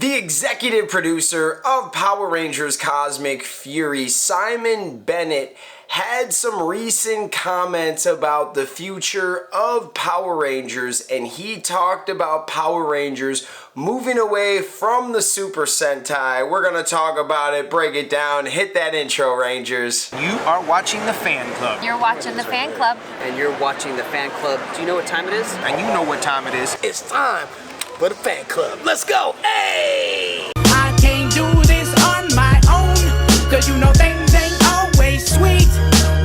The executive producer of Power Rangers Cosmic Fury, Simon Bennett, had some recent comments about the future of Power Rangers, and he talked about Power Rangers moving away from the Super Sentai. We're gonna talk about it, break it down, hit that intro, Rangers. You are watching the Fan Club. You're watching the Fan Club. And you're watching the Fan Club. Do you know what time it is? And you know what time it is. It's time for the Fan Club. Let's go. Hey! I can't do this on my own, cause you know things ain't always sweet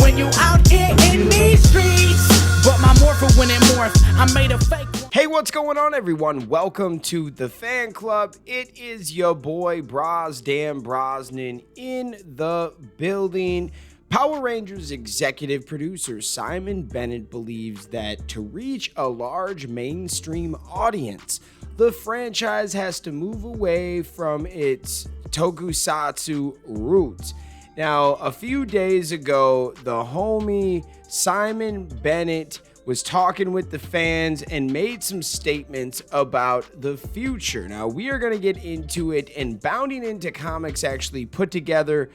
when you out here in these streets. But my morpher when it morphed, I made a fake one. Hey, what's going on, everyone? Welcome to the Fan Club. It is your boy Dan Brosnan in the building. Power Rangers executive producer Simon Bennett believes that to reach a large mainstream audience, the franchise has to move away from its tokusatsu roots. Now, a few days ago, the homie Simon Bennett was talking with the fans and made some statements about the future. Now, we are going to get into it, and Bounding Into Comics actually put together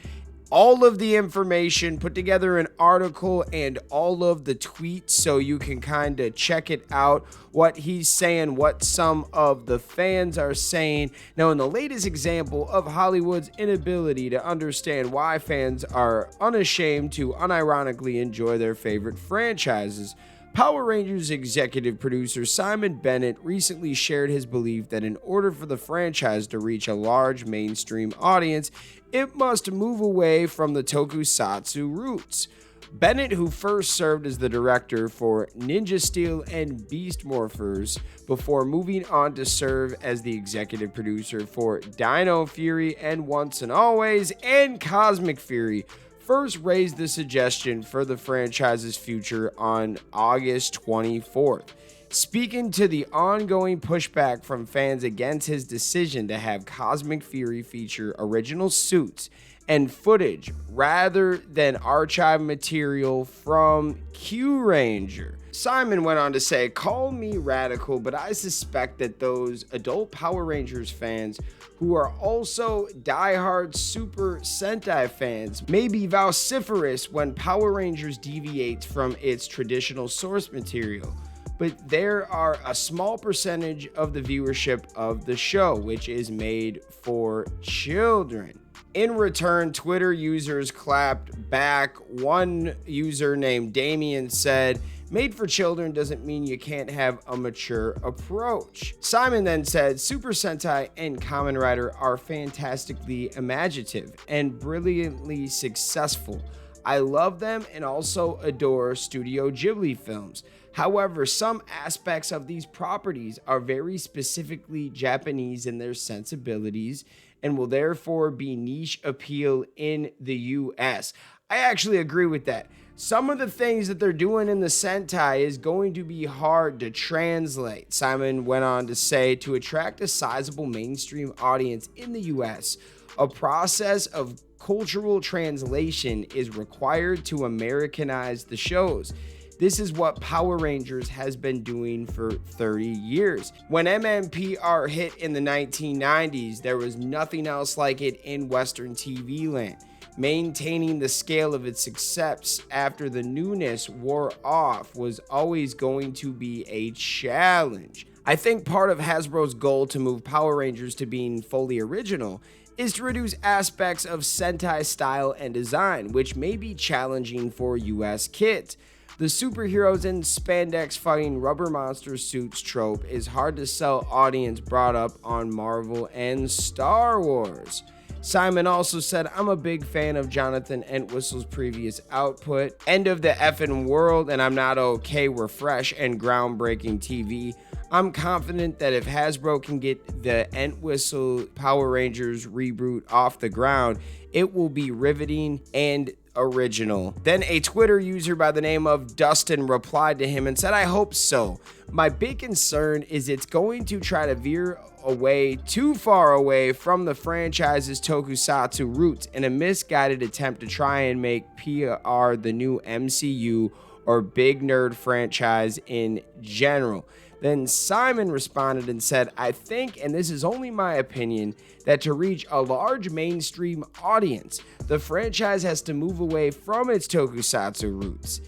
all of the information, put together an article and all of the tweets so you can kind of check it out, what he's saying, what some of the fans are saying. Now, in the latest example of Hollywood's inability to understand why fans are unashamed to unironically enjoy their favorite franchises, Power Rangers executive producer Simon Bennett recently shared his belief that in order for the franchise to reach a large mainstream audience, it must move away from the tokusatsu roots. Bennett, who first served as the director for Ninja Steel and Beast Morphers before moving on to serve as the executive producer for Dino Fury and Once and Always and Cosmic Fury, first raised the suggestion for the franchise's future on August 24th. Speaking to the ongoing pushback from fans against his decision to have Cosmic Fury feature original suits and footage rather than archive material from Q-Ranger, Simon went on to say, "Call me radical, but I suspect that those adult Power Rangers fans who are also diehard Super Sentai fans may be vociferous when Power Rangers deviates from its traditional source material. But there are a small percentage of the viewership of the show, which is made for children." In return, Twitter users clapped back. One user named Damien said, "Made for children doesn't mean you can't have a mature approach." Simon then said, "Super Sentai and Kamen Rider are fantastically imaginative and brilliantly successful. I love them and also adore Studio Ghibli films. However, some aspects of these properties are very specifically Japanese in their sensibilities and will therefore be niche appeal in the US. I actually agree with that. Some of the things that they're doing in the Sentai is going to be hard to translate. Simon went on to say, to attract a sizable mainstream audience in the US, a process of cultural translation is required to Americanize the shows. This is what Power Rangers has been doing for 30 years. When MMPR hit in the 1990s, there was nothing else like it in Western TV land. Maintaining the scale of its success after the newness wore off was always going to be a challenge. I think part of Hasbro's goal to move Power Rangers to being fully original is to reduce aspects of Sentai style and design, which may be challenging for US kids. The superheroes in spandex fighting rubber monster suits trope is hard to sell audience brought up on Marvel and Star Wars." Simon also said, "I'm a big fan of Jonathan Entwistle's previous output, End of the Effin' World, and I'm Not Okay We're Fresh, and groundbreaking TV. I'm confident that if Hasbro can get the Entwistle Power Rangers reboot off the ground, it will be riveting and original." Then a Twitter user by the name of Dustin replied to him and said, "I hope so. My big concern is it's going to try to veer away too far away from the franchise's tokusatsu roots in a misguided attempt to try and make PR the new MCU or big nerd franchise in general. Then Simon responded and said, I think, and this is only my opinion, that to reach a large mainstream audience, the franchise has to move away from its tokusatsu roots.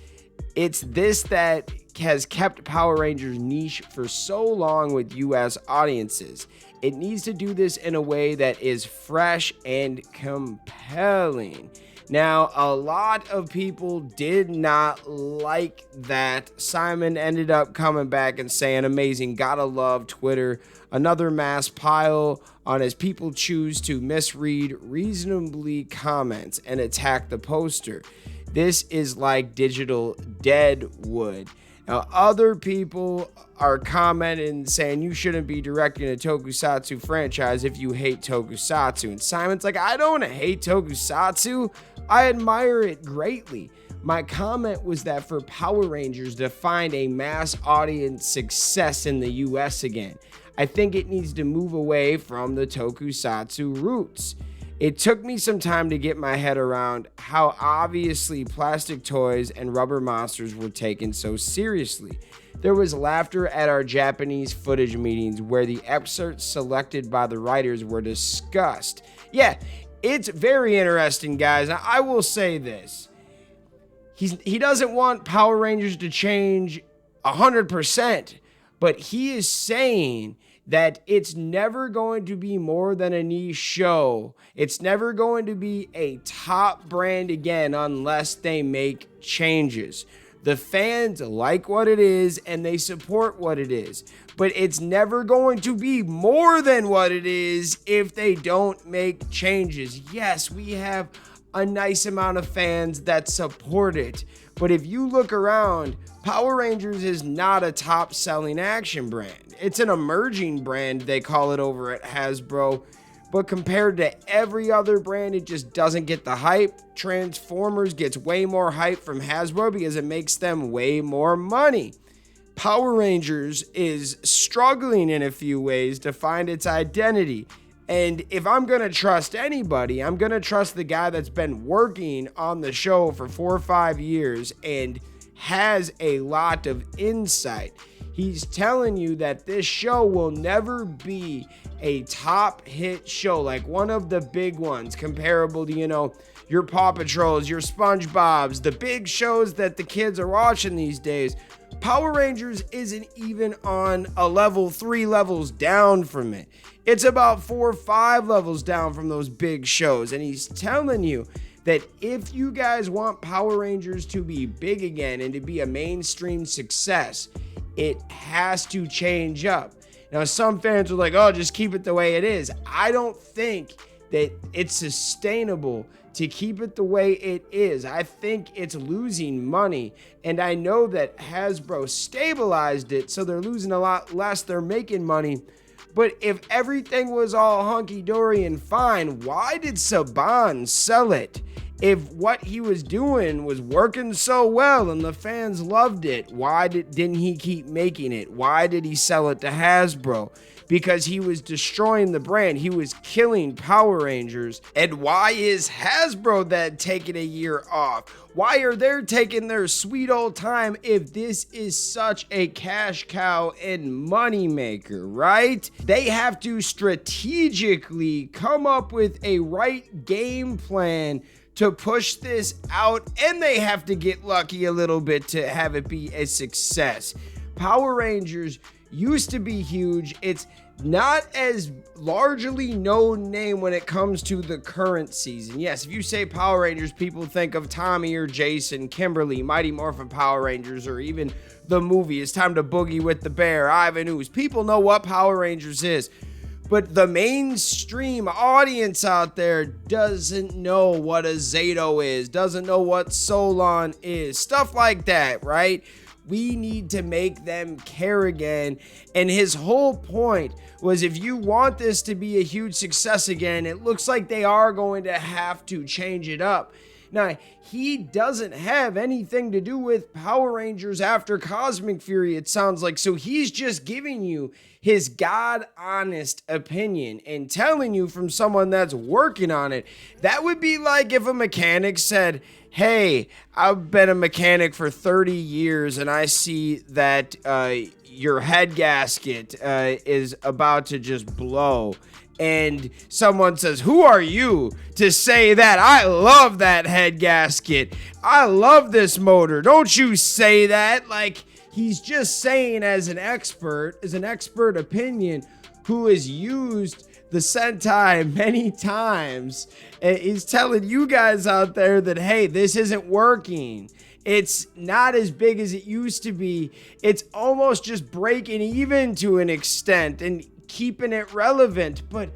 It's this that has kept Power Rangers niche for so long with US audiences. It needs to do this in a way that is fresh and compelling. Now, a lot of people did not like that. Simon ended up coming back and saying, amazing, gotta love Twitter. Another mass pile on as people choose to misread reasonably comments and attack the poster. This is like digital deadwood. Now, other people are commenting saying you shouldn't be directing a tokusatsu franchise if you hate tokusatsu. And Simon's like, I don't hate tokusatsu. I admire it greatly. My comment was that for Power Rangers to find a mass audience success in the US again, I think it needs to move away from the tokusatsu roots. It took me some time to get my head around how obviously plastic toys and rubber monsters were taken so seriously. There was laughter at our Japanese footage meetings where the excerpts selected by the writers were discussed. Yeah, it's very interesting, guys. Now, I will say this. He doesn't want Power Rangers to change 100%, but he is saying that it's never going to be more than a niche show. It's never going to be a top brand again unless they make changes. The fans like what it is and they support what it is, but it's never going to be more than what it is if they don't make changes. Yes, we have a nice amount of fans that support it, but if you look around, Power Rangers is not a top-selling action brand. It's an emerging brand, they call it over at Hasbro, but compared to every other brand, it just doesn't get the hype. Transformers gets way more hype from Hasbro because it makes them way more money. Power Rangers is struggling in a few ways to find its identity. And if I'm going to trust anybody, I'm going to trust the guy that's been working on the show for 4 or 5 years and has a lot of insight. He's telling you that this show will never be a top hit show like one of the big ones comparable to, your Paw Patrols, your SpongeBob's, the big shows that the kids are watching these days. Power Rangers isn't even on a level 3 levels down from it. It's about 4 or 5 levels down from those big shows. And he's telling you that if you guys want Power Rangers to be big again and to be a mainstream success, it has to change up. Now, some fans are like, oh, just keep it the way it is. I don't think that it's sustainable to keep it the way it is. I think it's losing money, and I know that Hasbro stabilized it, so they're losing a lot less. They're making money. But if everything was all hunky-dory and fine, why did Saban sell it? If what he was doing was working so well and the fans loved it, why didn't he keep making it? Why did he sell it to Hasbro? Because he was destroying the brand. He was killing Power Rangers. And why is Hasbro then taking a year off? Why are they taking their sweet old time if this is such a cash cow and money maker, right? They have to strategically come up with a right game plan to push this out, and they have to get lucky a little bit to have it be a success. Power Rangers used to be huge. It's not as largely known name when it comes to the current season. Yes, if you say Power Rangers, people think of Tommy or Jason, Kimberly, Mighty Morphin Power Rangers, or even the movie It's Time to Boogie with the Bear, Ivan Ooze. People know what Power Rangers is. But the mainstream audience out there doesn't know what a Zato is, doesn't know what Solon is, stuff like that, right? We need to make them care again. And his whole point was, if you want this to be a huge success again, it looks like they are going to have to change it up. Now, he doesn't have anything to do with Power Rangers after Cosmic Fury, it sounds like. So he's just giving you his God-honest opinion and telling you from someone that's working on it. That would be like if a mechanic said, hey, I've been a mechanic for 30 years and I see that your head gasket is about to just blow. And someone says, who are you to say that? I love that head gasket. I love this motor. Don't you say that. Like, he's just saying as an expert opinion who has used the Sentai many times. He's telling you guys out there that, hey, this isn't working. It's not as big as it used to be. It's almost just breaking even to an extent and keeping it relevant. But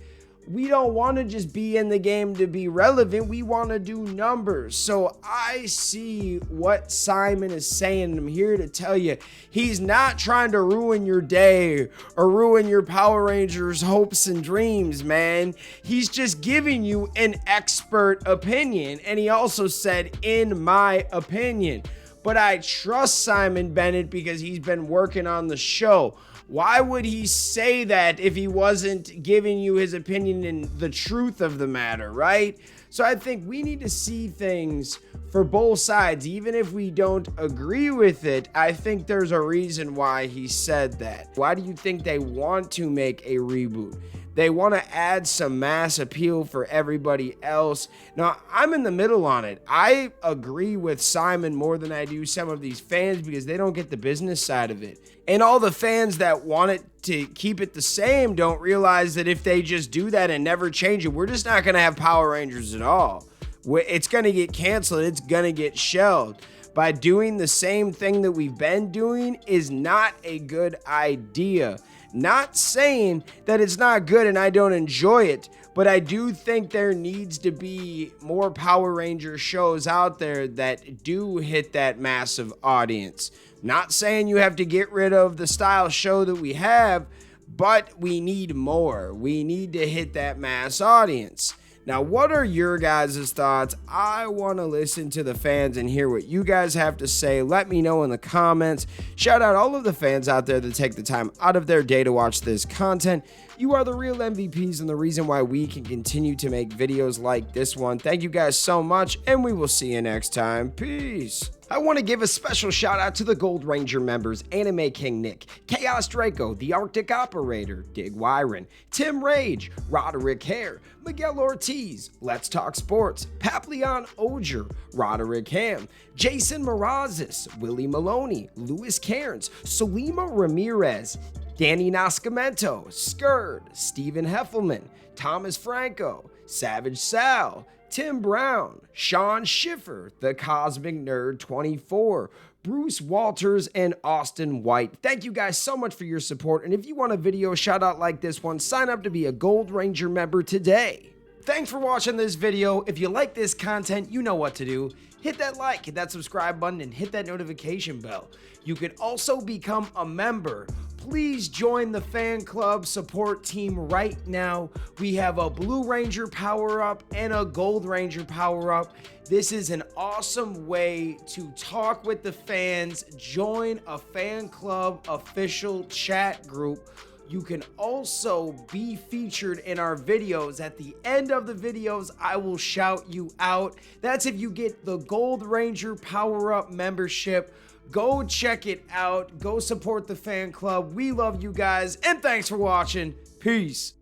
we don't want to just be in the game to be relevant. We want to do numbers. So I see what Simon is saying. I'm here to tell you, he's not trying to ruin your day or ruin your Power Rangers hopes and dreams, man. He's just giving you an expert opinion. And he also said, in my opinion. But I trust Simon Bennett because he's been working on the show. Why would he say that if he wasn't giving you his opinion and the truth of the matter, right? So I think we need to see things for both sides. Even if we don't agree with it, I think there's a reason why he said that. Why do you think they want to make a reboot? They want to add some mass appeal for everybody else. Now, I'm in the middle on it. I agree with Simon more than I do some of these fans because they don't get the business side of it. And all the fans that want it to keep it the same don't realize that if they just do that and never change it, we're just not going to have Power Rangers at all. It's going to get canceled. It's going to get shelved. By doing the same thing that we've been doing is not a good idea. Not saying that it's not good and I don't enjoy it, but I do think there needs to be more Power Ranger shows out there that do hit that massive audience. Not saying you have to get rid of the style show that we have, but we need more. We need to hit that mass audience. Now, what are your guys' thoughts? I want to listen to the fans and hear what you guys have to say. Let me know in the comments. Shout out all of the fans out there that take the time out of their day to watch this content. You are the real MVPs and the reason why we can continue to make videos like this one. Thank you guys so much, and we will see you next time. Peace. I want to give a special shout out to the Gold Ranger members, Anime King Nick, Chaos Draco, The Arctic Operator, Dig Wyron, Tim Rage, Roderick Hare, Miguel Ortiz, Let's Talk Sports, Papillon Oger, Roderick Ham, Jason Morazes, Willie Maloney, Louis Cairns, Solima Ramirez, Danny Nascimento, Skird, Stephen Heffelman, Thomas Franco, Savage Sal, Tim Brown, Sean Schiffer, The Cosmic Nerd 24, Bruce Walters, and Austin White. Thank you guys so much for your support, and if you want a video shout out like this one, sign up to be a Gold Ranger member today. Thanks for watching this video. If you like this content, you know what to do. Hit that like, hit that subscribe button, and hit that notification bell. You can also become a member. Please join the fan club support team right now. We have a Blue Ranger power-up and a Gold Ranger power-up. This is an awesome way to talk with the fans. Join a fan club official chat group. You can also be featured in our videos. At the end of the videos, I will shout you out. That's if you get the Gold Ranger Power-Up membership. Go check it out. Go support the fan club. We love you guys, and thanks for watching. Peace.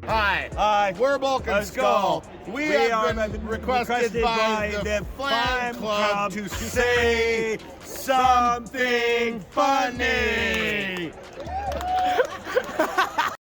Hi, we're Bulk and Skull. We have been requested by the fan club to say something funny.